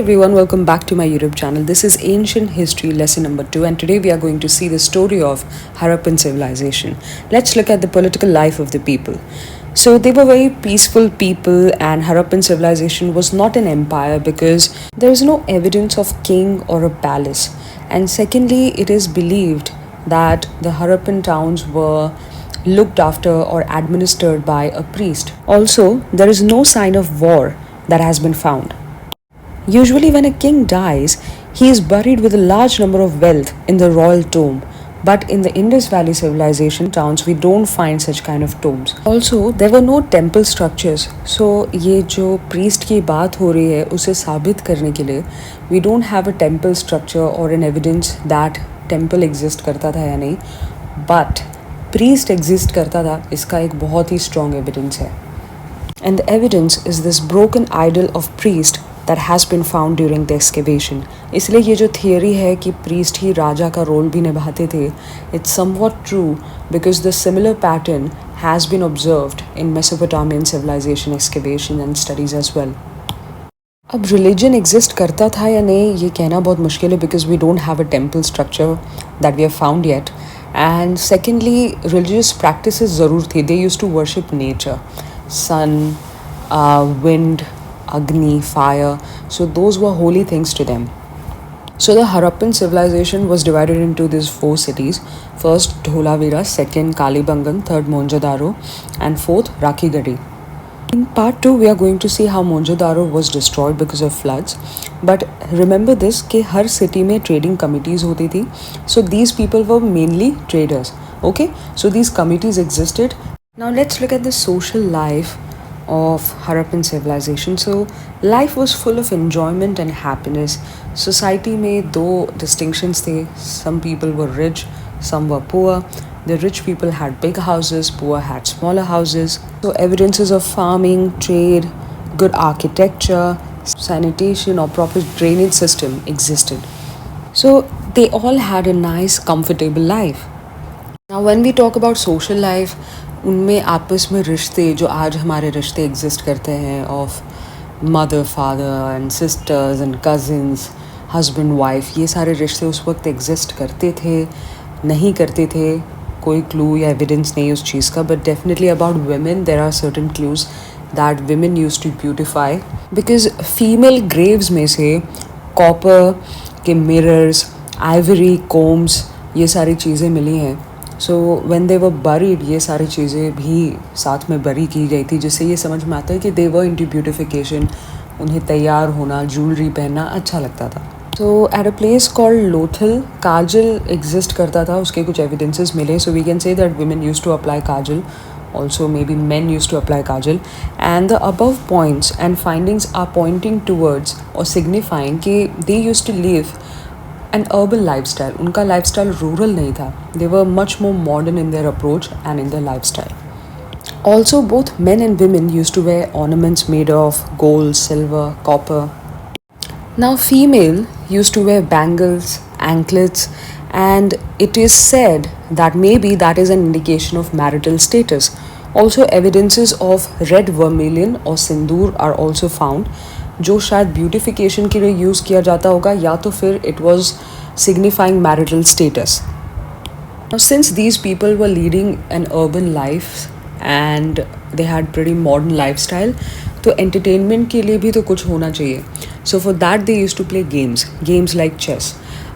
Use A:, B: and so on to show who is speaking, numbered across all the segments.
A: everyone, welcome back to my YouTube channel. This is Ancient History lesson number 2, and today we are going to see the story of Harappan civilization. Let's look at the political life of the people. So they were very peaceful people, and Harappan civilization was not an empire because there is no evidence of king or a palace. And secondly, it is believed that the Harappan towns were looked after or administered by a priest. Also, there is no sign of war that has been found. Usually, when a king dies, he is buried with a large number of wealth in the royal tomb. But in the Indus Valley civilization towns, we don't find such kind of tombs. Also, there were no temple structures. So, ये जो priest की बात हो रही है, उसे साबित करने के लिए, we don't have a temple structure or an evidence that temple exist करता था या नहीं. But priest exist करता था, इसका एक बहुत ही strong evidence है. And the evidence is this broken idol of priest that has been found during the excavation. इसलिए ये जो theory है कि priest ही राजा का role भी निभाते थे, it's somewhat true because the similar pattern has been observed in Mesopotamian civilization excavation and studies as well. अब religion exist करता था या नहीं ये कहना बहुत मुश्किल है because we don't have a temple structure that we have found yet. And secondly, religious practices ज़रूर थी. They used to worship nature, sun, wind, Agni, fire. So those were holy things to them. So the Harappan civilization was divided into these 4 cities. First Dholavira, second Kalibangan, third Mohenjo-daro, and fourth Rakhigarhi. In part 2, we are going to see how Mohenjo-daro was destroyed because of floods. But remember this, कि हर city में trading committees होती थी. So these people were mainly traders. Okay, so these committees existed. Now let's look at the social life of Harappan civilization. So life was full of enjoyment and happiness. Society में दो distinctions थे. Some people were rich, some were poor. The rich people had big houses, poor had smaller houses. So evidences of farming, trade, good architecture, sanitation or proper drainage system existed. So they all had a nice, comfortable life. Now when we talk about social life, उनमें आपस में रिश्ते जो आज हमारे रिश्ते exist करते हैं of mother father and sisters and cousins husband wife, ये सारे रिश्ते उस वक्त एग्जिस्ट करते थे नहीं करते थे, कोई क्लू या एविडेंस नहीं उस चीज़ का. But definitely about women there are certain clues that women used to beautify because female graves में से कॉपर के मिरर्स, आइवरी, कोम्स, ये सारी चीज़ें मिली हैं. So when they were buried ये सारी चीज़ें भी साथ में बरी की गई थी, जिससे ये समझ में आता है कि दे वर इनटू ब्यूटिफिकेशन. उन्हें तैयार होना, ज्वेलरी पहनना अच्छा लगता था. So at a place called Lothal kajal exist करता था, उसके कुछ एविडेंसेस मिले. So we can say that women used to apply kajal, also maybe men used to apply kajal, and the above points and findings are pointing towards or signifying कि they used to live an urban lifestyle. उनका lifestyle rural नहीं था. They were much more modern in their approach and in their lifestyle. Also, both men and women used to wear ornaments made of gold, silver, copper. Now, female used to wear bangles, anklets, and it is said that maybe that is an indication of marital status. Also, evidences of red vermilion or sindoor are also found, जो शायद beautification के लिए use किया जाता होगा या तो फिर it was signifying marital status. Since these people were leading an urban life and they had pretty modern life style, तो एंटरटेनमेंट के लिए भी तो कुछ होना चाहिए. So for that they use to play games like chess.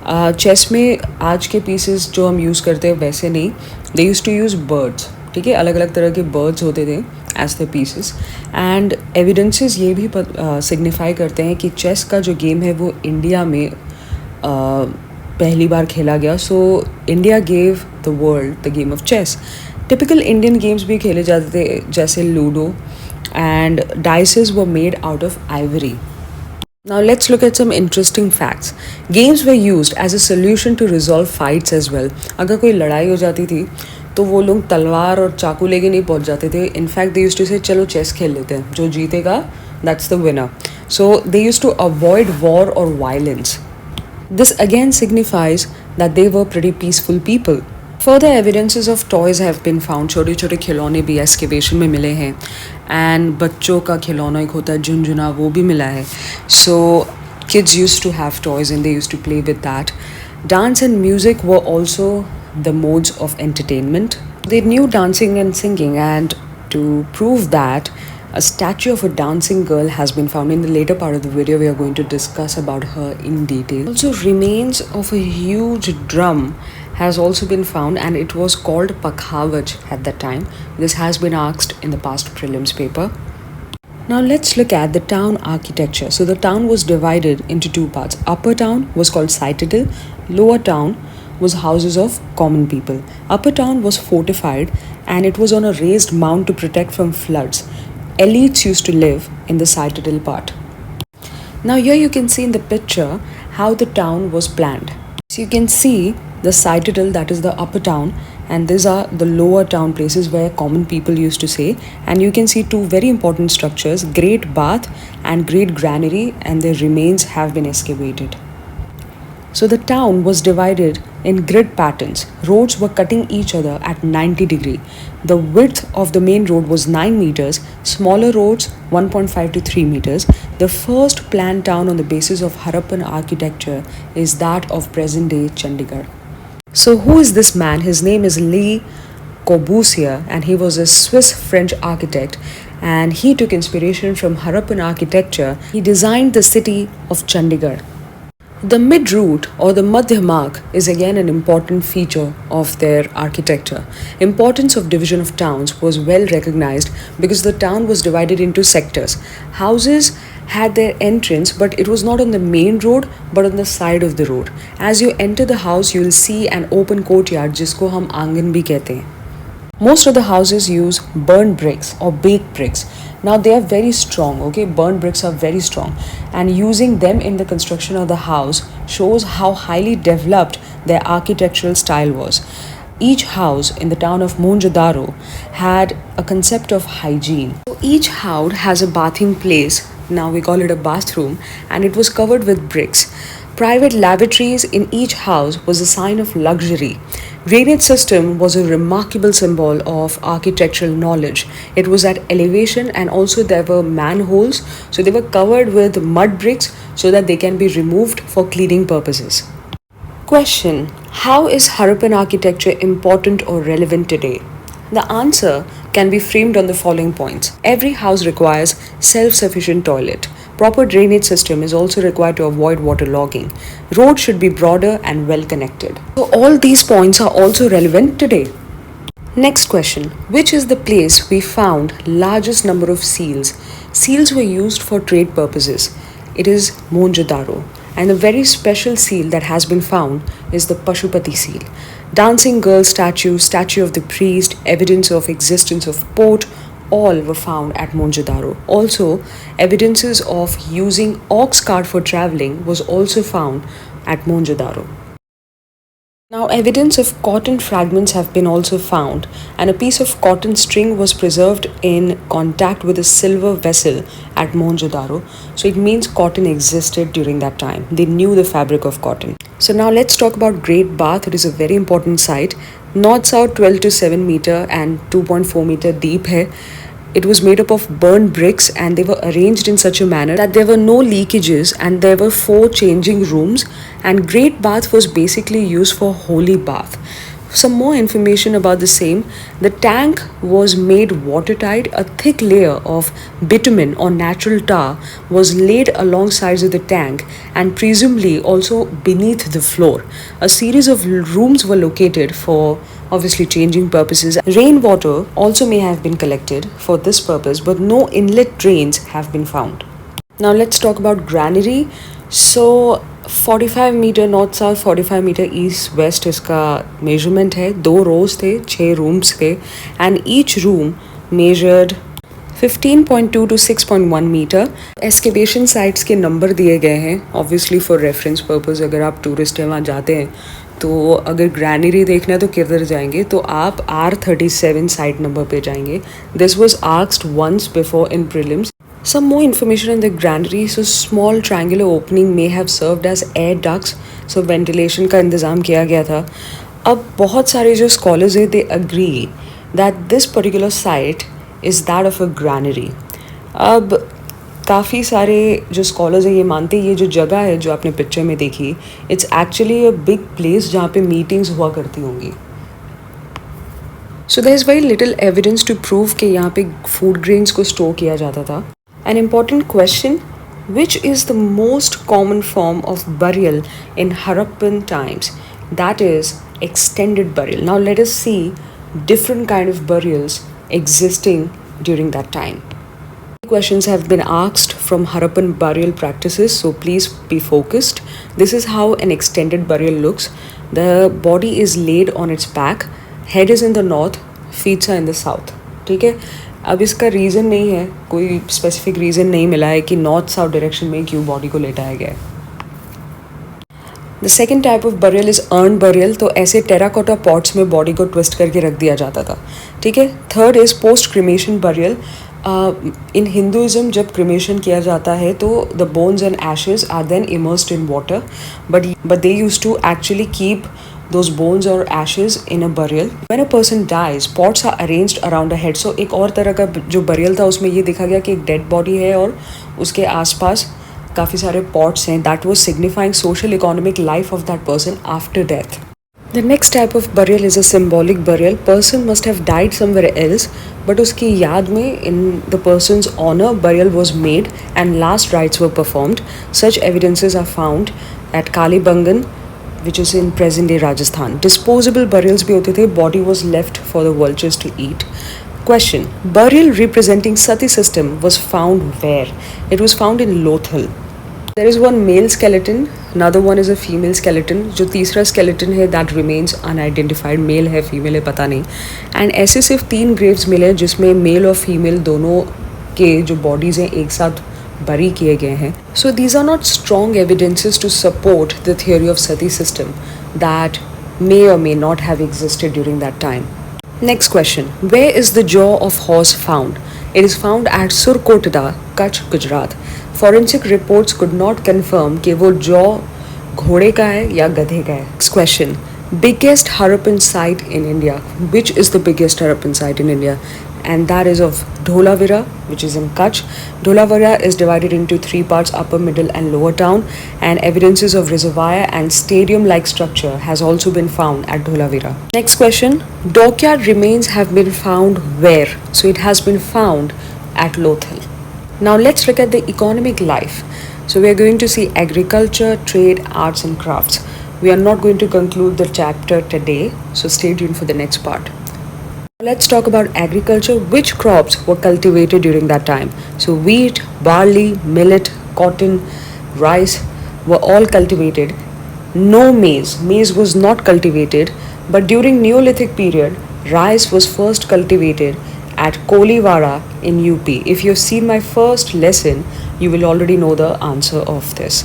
A: Chess में आज के पीसेस जो हम यूज़ करते हैं वैसे नहीं, they use to use birds. ठीक है, अलग अलग तरह के बर्ड्स होते थे as the pieces. And evidences ये भी सिग्निफाई करते हैं कि चेस का जो गेम है वो इंडिया में पहली बार खेला गया. So India gave the world the game of chess. Typical Indian games भी खेले जाते थे जैसे ludo, and dices were made out of ivory. Now let's look at some interesting facts. Games were used as a solution to resolve fights as well. अगर कोई लड़ाई हो जाती थी तो वो लोग तलवार और चाकू लेके नहीं पहुंच जाते थे. इनफैक्ट दे यूज्ड टू से चलो चेस खेल लेते हैं, जो जीतेगा that's the winner. So they used to avoid war or violence. This again signifies that they were pretty peaceful people. Further evidences of toys have been found. छोटे छोटे खिलौने भी एक्सकेवेशन में मिले हैं, एंड बच्चों का खिलौना एक होता है झुनझुना, वो भी मिला है. सो Kids used to have toys and they used to play with that. Dance and music were also the modes of entertainment. They knew dancing and singing, and to prove that, a statue of a dancing girl has been found. In the later part of the video, we are going to discuss about her in detail. Also, remains of a huge drum has also been found, and it was called Pakhavaj at that time. This has been asked in the past prelims paper. Now let's look at the town architecture. So the town was divided into two parts. Upper town was called citadel, lower town was houses of common people. Upper town was fortified and it was on a raised mound to protect from floods. Elites used to live in the citadel part. Now here you can see in the picture how the town was planned. So you can see the citadel, that is the upper town, and these are the lower town places where common people used to stay. And you can see two very important structures, Great Bath and Great Granary, and their remains have been excavated. So the town was divided in grid patterns. Roads were cutting each other at 90 degree. The width of the main road was 9 meters, smaller roads 1.5 to 3 meters. The first planned town on the basis of Harappan architecture is that of present-day Chandigarh. So who is this man? His name is Le Corbusier, and he was a Swiss-French architect, and he took inspiration from Harappan architecture. He designed the city of Chandigarh. The mid-route or the Madhya Marg is again an important feature of their architecture. Importance of division of towns was well recognized because the town was divided into sectors. Houses had their entrance, but it was not on the main road but on the side of the road. As you enter the house, you will see an open courtyard जिसको हम आंगन भी कहते हैं. Most of the houses use burnt bricks or baked bricks. Now they are very strong, okay? Burnt bricks are very strong, and using them in the construction of the house shows how highly developed their architectural style was. Each house in the town of Mohenjo-daro had a concept of hygiene. So each house has a bathing place, now we call it a bathroom, and it was covered with bricks. Private lavatories in each house was a sign of luxury. Drainage system was a remarkable symbol of architectural knowledge. It was at elevation, and also there were manholes, so they were covered with mud bricks so that they can be removed for cleaning purposes. Question: how is Harappan architecture important or relevant today? The answer can be framed on the following points. Every house requires self-sufficient toilet. Proper drainage system is also required to avoid waterlogging. Roads should be broader and well connected. So all these points are also relevant today. Next question: which is the place we found largest number of seals? Seals were used for trade purposes. It is Mohenjo-daro. And a very special seal that has been found is the Pashupati seal. Dancing girl statue, statue of the priest, evidence of existence of port, all were found at Mohenjo-daro. Also, evidences of using ox cart for travelling was also found at Mohenjo-daro. Now, evidence of cotton fragments have been also found, and a piece of cotton string was preserved in contact with a silver vessel at Mohenjo-daro. So it means cotton existed during that time. They knew the fabric of cotton. So now let's talk about Great Bath. It is a very important site. North-south 12 to 7 meter and 2.4 meter deep hai. It was made up of burnt bricks, and they were arranged in such a manner that there were no leakages, and there were 4 changing rooms, and Great Bath was basically used for holy bath. Some more information about the same: the tank was made watertight. A thick layer of bitumen or natural tar was laid along sides of the tank and presumably also beneath the floor. A series of rooms were located for obviously changing purposes. Rainwater also may have been collected for this purpose, but no inlet drains have been found. Now let's talk about granary. So 45 metre north south 45 metre east west इसका measurement है. 2 rows थे, 6 rooms थे, and each room measured 15.2 to 6.1 metre. Excavation sites के number दिए गए हैं obviously for reference purpose. अगर आप टूरिस्ट हैं वहाँ जाते हैं तो अगर ग्रैनरी देखना है तो किधर जाएंगे, तो आप R37 साइट नंबर पे जाएंगे. This was asked once before in prelims. Some more information on the granary. So small triangular opening may have served as air ducts. So ventilation का इंतज़ाम किया गया था. अब बहुत सारे जो scholars हैं, they agree that this particular site is that of a granary. अब काफ़ी सारे जो स्कॉलर्स हैं ये मानते हैं ये जो जगह है जो आपने पिक्चर में देखी, it's actually a big place जहाँ पे मीटिंग्स हुआ करती होंगी. So there is very little evidence to prove कि यहाँ पे फूड ग्रेन्स को स्टोर किया जाता था. An important question, which is the most common form of burial in Harappan times? That is extended burial. Now let us see different kind of burials existing during that time. Questions have been asked from Harappan burial practices, so please be focused. This is how an extended burial looks. The body is laid on its back, head is in the north, feet are in the south. ठीक है. अब इसका reason नहीं है, कोई specific reason नहीं मिला है कि नॉर्थ साउथ डायरेक्शन में क्यों बॉडी को लेटाया गया है. The second type of burial is urn burial. तो ऐसे टेराकोटा पॉट्स में बॉडी को ट्विस्ट करके रख दिया जाता था. ठीक है. Third is post cremation burial. In Hinduism जब क्रिमेशन किया जाता है तो the bones and ashes are then immersed in water, but they use to actually keep those bones or ashes in a burial. When a person dies, pots are arranged around a head. So एक और तरह का जो burial था उसमें ये देखा गया कि एक dead body है और उसके आसपास काफ़ी सारे pots हैं. That was signifying social economic life of that person after death. The next type of burial is a symbolic burial. Person must have died somewhere else, but उसकी याद में in the person's honor burial was made and last rites were performed. Such evidences are found at Kalibangan, which is in present day Rajasthan. Disposable burials भी होते थे. Body was left for the vultures to eat. Question: burial representing Sati system was found where? It was found in Lothal. There is one male skeleton, another one is a female skeleton. जो तीसरा skeleton है that remains unidentified. Male है female है पता नहीं. And ऐसे सिर्फ 3 graves मिले जिसमें male और female दोनों के जो bodies हैं एक साथ bury किए गए हैं. So these are not strong evidences to support the theory of Sati system that may or may not have existed during that time. Next question: where is the jaw of horse found? It is found at Surkotada, Kutch, Gujarat. Forensic reports could not confirm कि वो jaw घोड़े का है या गधे का है. Next question: biggest Harappan site in India. Which is the biggest Harappan site in India? And that is of Dholavira, which is in Kutch. Dholavira is divided into 3 parts: upper, middle and lower town, and evidences of reservoir and stadium-like structure has also been found at Dholavira. Next question: dockyard remains have been found where? So it has been found at Lothal. Now let's look at the economic life. So we are going to see agriculture, trade, arts and crafts. We are not going to conclude the chapter today, so stay tuned for the next part. Let's talk about agriculture. Which crops were cultivated during that time? So wheat, barley, millet, cotton, rice were all cultivated. No maize. Maize was not cultivated, but during Neolithic period, rice was first cultivated at Kolivara in UP. If you've seen my first lesson, you will already know the answer of this.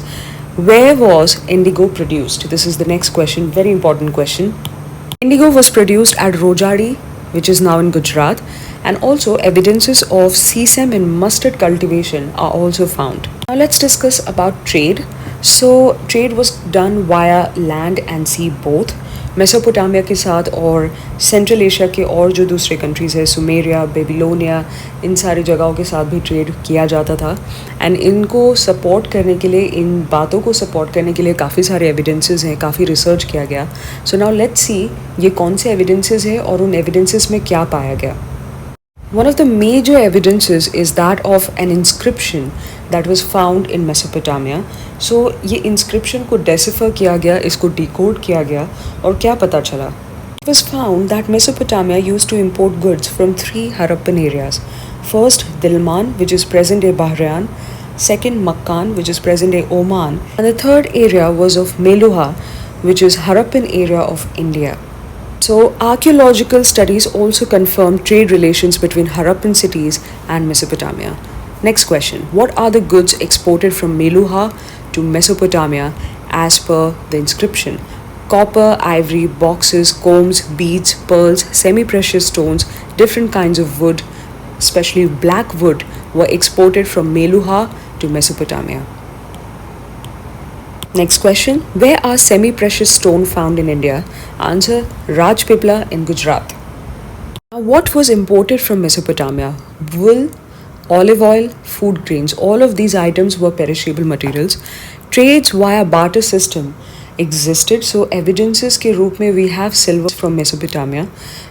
A: Where was indigo produced? This is the next question, very important question. Indigo was produced at Rojari, which is now in Gujarat, and also evidences of sesame and mustard cultivation are also found. Now let's discuss about trade. So trade was done via land and sea both. Mesopotamia के साथ और central Asia के और जो दूसरे countries है, Sumeria, Babylonia, इन सारी जगहों के साथ भी ट्रेड किया जाता था. एंड इनको सपोर्ट करने के लिए, इन बातों को सपोर्ट करने के लिए काफ़ी सारे एविडेंसेस हैं, काफ़ी रिसर्च किया गया. सो नाउ लेट्स सी ये कौन से एविडेंसेस हैं और उन एविडेंसेस में क्या पाया गया. One of the major evidences is that of an inscription that was found in Mesopotamia. So ये inscription को decipher किया गया, इसको decode किया गया और क्या पता चला. It was found that Mesopotamia used to import goods from 3 Harappan areas. First, Dilman, which is present-day Bahrain. Second, Makkan, which is present-day Oman. And the third area was of Meluha, which is Harappan area of India. So archaeological studies also confirm trade relations between Harappan cities and Mesopotamia. Next question: what are the goods exported from Meluha to Mesopotamia as per the inscription? Copper, ivory, boxes, combs, beads, pearls, semi-precious stones, different kinds of wood, especially black wood, were exported from Meluha to Mesopotamia. Next question: where are semi-precious stone found in India? Answer: Rajpipla in Gujarat. Now, what was imported from Mesopotamia? Wool, olive oil, food grains. All of these items were perishable materials. Trades via barter system existed. So evidences के रूप में we have silver from Mesopotamia,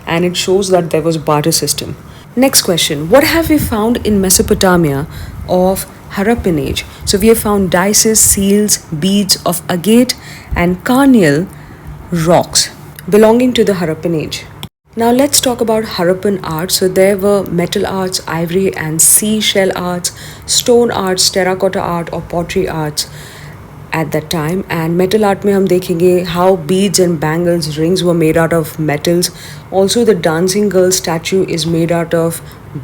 A: and it shows that there was barter system. Next question, what have we found in Mesopotamia of Harappan age? So we have found dices, seals, beads of agate and carnial rocks belonging to the Harappan age. Now let's talk about Harappan art. So there were metal arts, ivory and seashell arts, stone arts, terracotta art or pottery arts at that time. And metal art में हम देखेंगे how beads and bangles, rings were made out of metals. Also the dancing girl statue is made out of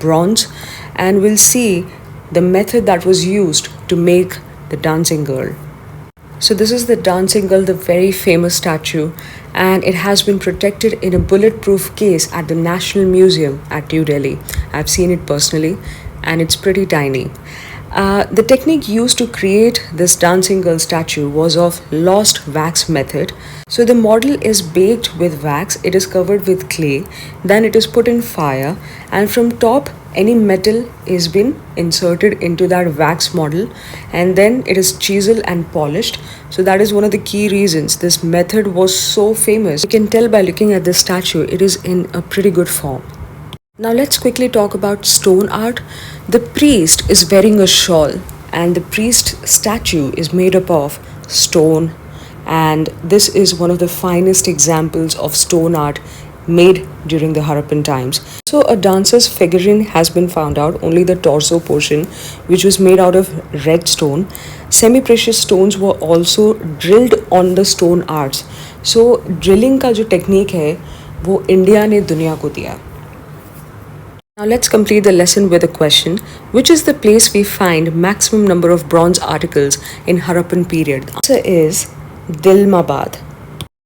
A: bronze, and we'll see the method that was used to make the dancing girl. So this is the dancing girl, the very famous statue, and it has been protected in a bulletproof case at the National Museum at New Delhi. I've seen it personally, and it's pretty tiny. The technique used to create this dancing girl statue was of lost wax method. So the model is baked with wax, it is covered with clay, then it is put in fire, and from top any metal is been inserted into that wax model, and then it is chiseled and polished. So that is one of the key reasons this method was so famous. You can tell by looking at this statue, it is in a pretty good form. Now let's quickly talk about stone art. The priest is wearing a shawl, and the priest statue is made up of stone, and this is one of the finest examples of stone art made during the Harappan times. So a dancer's figurine has been found out, only the torso portion, which was made out of red stone. Semi-precious stones were also drilled on the stone arts. So drilling का जो technique है वो India ने दुनिया को दिया. Now let's complete the lesson with a question. Which is the place we find maximum number of bronze articles in Harappan period? The answer is Dilmabad.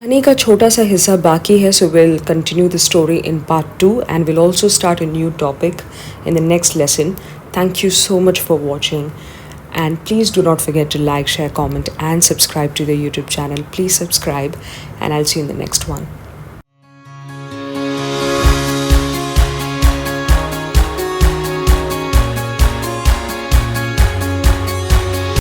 A: कहानी का छोटा सा हिस्सा बाकी है, so we'll continue the story in part 2, and we'll also start a new topic in the next lesson. Thank you so much for watching, and please do not forget to like, share, comment and subscribe to the YouTube channel. Please subscribe, and I'll see you in the next one.